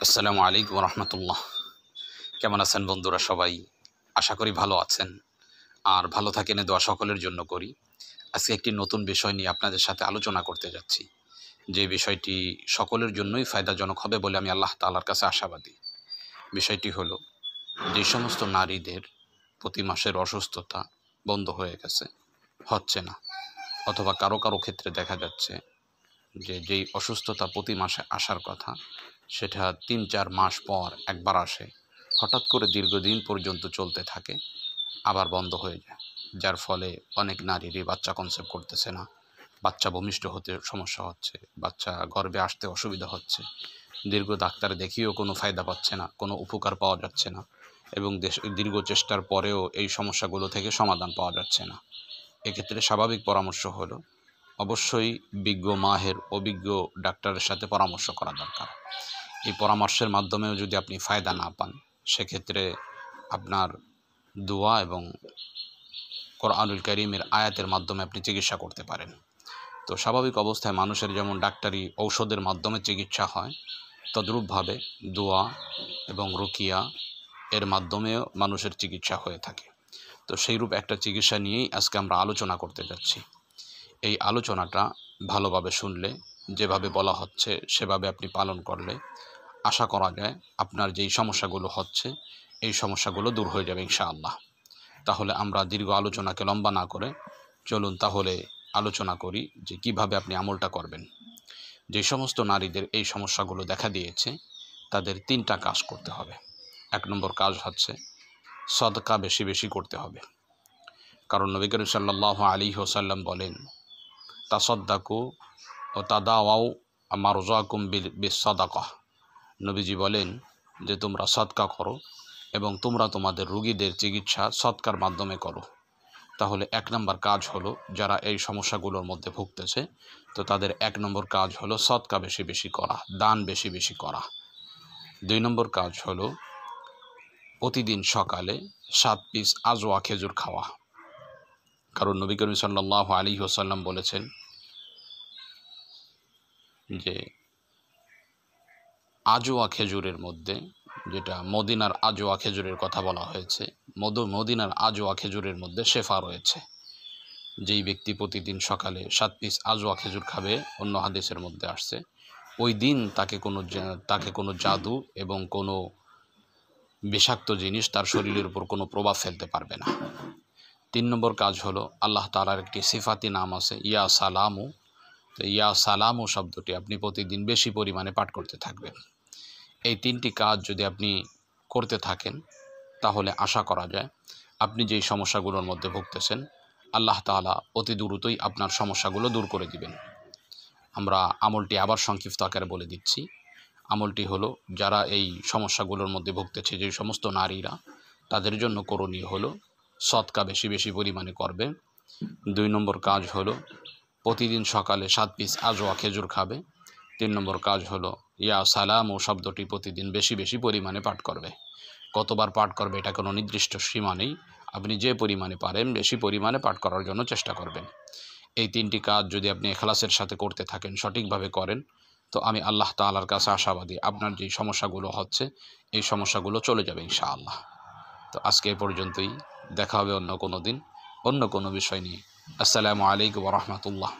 আসসালামু আলাইকুম রহমতুল্লাহ। কেমন আছেন বন্ধুরা? সবাই আশা করি ভালো আছেন, আর ভালো থাকেন এ দোয়া সকলের জন্য করি। আজকে একটি নতুন বিষয় নিয়ে আপনাদের সাথে আলোচনা করতে যাচ্ছি, যে বিষয়টি সকলের জন্যই ফায়দাজনক হবে বলে আমি আল্লাহ তাআলার কাছে আশাবাদী। বিষয়টি হলো, যে সমস্ত নারীদের প্রতি মাসের অসুস্থতা বন্ধ হয়ে গেছে, হচ্ছে না, অথবা কারো কারো ক্ষেত্রে দেখা যাচ্ছে যে যেই অসুস্থতা প্রতি মাসে আসার কথা সেটা ৩-৪ মাস পর একবার আসে, হঠাৎ করে দীর্ঘদিন পর্যন্ত চলতে থাকে, আবার বন্ধ হয়ে যায়, যার ফলে অনেক নারীরই বাচ্চা কনসেপ্ট করতেছে না, বাচ্চা ভূমিষ্ঠ হতে সমস্যা হচ্ছে, বাচ্চা গর্ভে আসতে অসুবিধা হচ্ছে, দীর্ঘ ডাক্তার দেখিয়েও কোনো ফায়দা পাচ্ছে না, কোনো উপকার পাওয়া যাচ্ছে না, এবং দীর্ঘ চেষ্টার পরেও এই সমস্যাগুলো থেকে সমাধান পাওয়া যাচ্ছে না। এক্ষেত্রে স্বাভাবিক পরামর্শ হলো অবশ্যই বিজ্ঞ মাহের অভিজ্ঞ ডাক্তারের সাথে পরামর্শ করা দরকার। এই পরামর্শের মাধ্যমেও যদি আপনি ফায়দা না পান, সেক্ষেত্রে আপনার দোয়া এবং কোরআনুল কারীমের আয়াতের মাধ্যমে আপনি চিকিৎসা করতে পারেন। তো স্বাভাবিক অবস্থায় মানুষের যেমন ডাক্তারি ঔষধের মাধ্যমে চিকিৎসা হয়, তদ্রূপভাবে দোয়া এবং রুকিয়া এর মাধ্যমেও মানুষের চিকিৎসা হয়ে থাকে। তো সেইরূপ একটা চিকিৎসা নিয়েই আজকে আমরা আলোচনা করতে যাচ্ছি। এই আলোচনাটা ভালোভাবে শুনলে, যেভাবে বলা হচ্ছে সেভাবে আপনি পালন করলে আশা করা যায় আপনার যেই সমস্যাগুলো হচ্ছে এই সমস্যাগুলো দূর হয়ে যাবে ইনশাআল্লাহ। তাহলে আমরা দীর্ঘ আলোচনাকে লম্বা না করে চলুন তাহলে আলোচনা করি যে কিভাবে আপনি আমলটা করবেন। যে সমস্ত নারীদের এই সমস্যাগুলো দেখা দিয়েছে তাদের 3টা কাজ করতে হবে। 1 নম্বর কাজ হচ্ছে সদকা বেশি বেশি করতে হবে। কারণ নবী করিম সাল্লাল্লাহু আলাইহি ওয়াসাল্লাম বলেন, তাসাদ্দাকু ও তাদাওয়াও মারজাকুম বিসসাদাকাহ। নবীজি বলেন যে তোমরা সদকা করো এবং তোমরা তোমাদের রোগীদের চিকিৎসা সদকার মাধ্যমে করো। তাহলে 1 নম্বর কাজ হলো, যারা এই সমস্যাগুলোর মধ্যে ভুগতেছে তো তাদের 1 নম্বর কাজ হলো সদকা বেশি বেশি করা, দান বেশি বেশি করা। 2 নম্বর কাজ হলো প্রতিদিন সকালে 7 পিস আজওয়া খেজুর খাওয়া। কারণ নবী করিম সাল্লাল্লাহু আলাইহি ওয়াসাল্লাম বলেছেন যে আজওয়া খেজুরের মধ্যে, যেটা মদিনার আজওয়া খেজুরের কথা বলা হয়েছে, মদিনার আজওয়া খেজুরের মধ্যে শেফা রয়েছে। যেই ব্যক্তি প্রতিদিন সকালে 7 পিস আজওয়া খেজুর খাবে, অন্য হাদিসের মধ্যে আসছে, ওই দিন তাকে কোনো জাদু এবং কোনো বিষাক্ত জিনিস তার শরীরের উপর কোনো প্রভাব ফেলতে পারবে না। 3 নম্বর কাজ হলো, আল্লাহ তাআলার একটি সিফাতি নাম আছে ইয়া সালামু। তো ইয়া সালামু শব্দটি আপনি প্রতিদিন বেশি পরিমাণে পাঠ করতে থাকবেন। এই 3টি কাজ যদি আপনি করতে থাকেন তাহলে আশা করা যায় আপনি যেই সমস্যাগুলোর মধ্যে ভুগতেছেন আল্লাহ তাআলা অতি দ্রুতই আপনার সমস্যাগুলো দূর করে দিবেন। আমরা আমলটি আবার সংক্ষিপ্ত আকারে বলে দিচ্ছি। আমলটি হলো, যারা এই সমস্যাগুলোর মধ্যে ভুগতেছে, যে সমস্ত নারীরা, তাদের জন্য করণীয় হলো সদকা বেশি বেশি পরিমাণে করবে। 2 নম্বর কাজ হলো প্রতিদিন সকালে 7 পিস আজওয়া খেজুর খাবে। 3 নম্বর কাজ হলো ইয়া সালাম ও শব্দটি প্রতিদিন বেশি বেশি পরিমাণে পাঠ করবে। কতবার পাঠ করবে এটা কোনো নির্দিষ্ট সীমা নেই, আপনি যে পরিমাণে পারেন বেশি পরিমাণে পাঠ করার জন্য চেষ্টা করবেন। এই 3টি কাজ যদি আপনি ইখলাসের সাথে করতে থাকেন, সঠিকভাবে করেন, তো আমি আল্লাহ তাআলার কাছে আশাবাদী আপনার যেই সমস্যাগুলো হচ্ছে এই সমস্যাগুলো চলে যাবে ইনশাআল্লাহ। তো আজকে এ পর্যন্তই, দেখা হবে অন্য কোনো দিন অন্য কোনো বিষয় নিয়ে। আসসালামু আলাইকুম ওয়া রাহমাতুল্লাহ।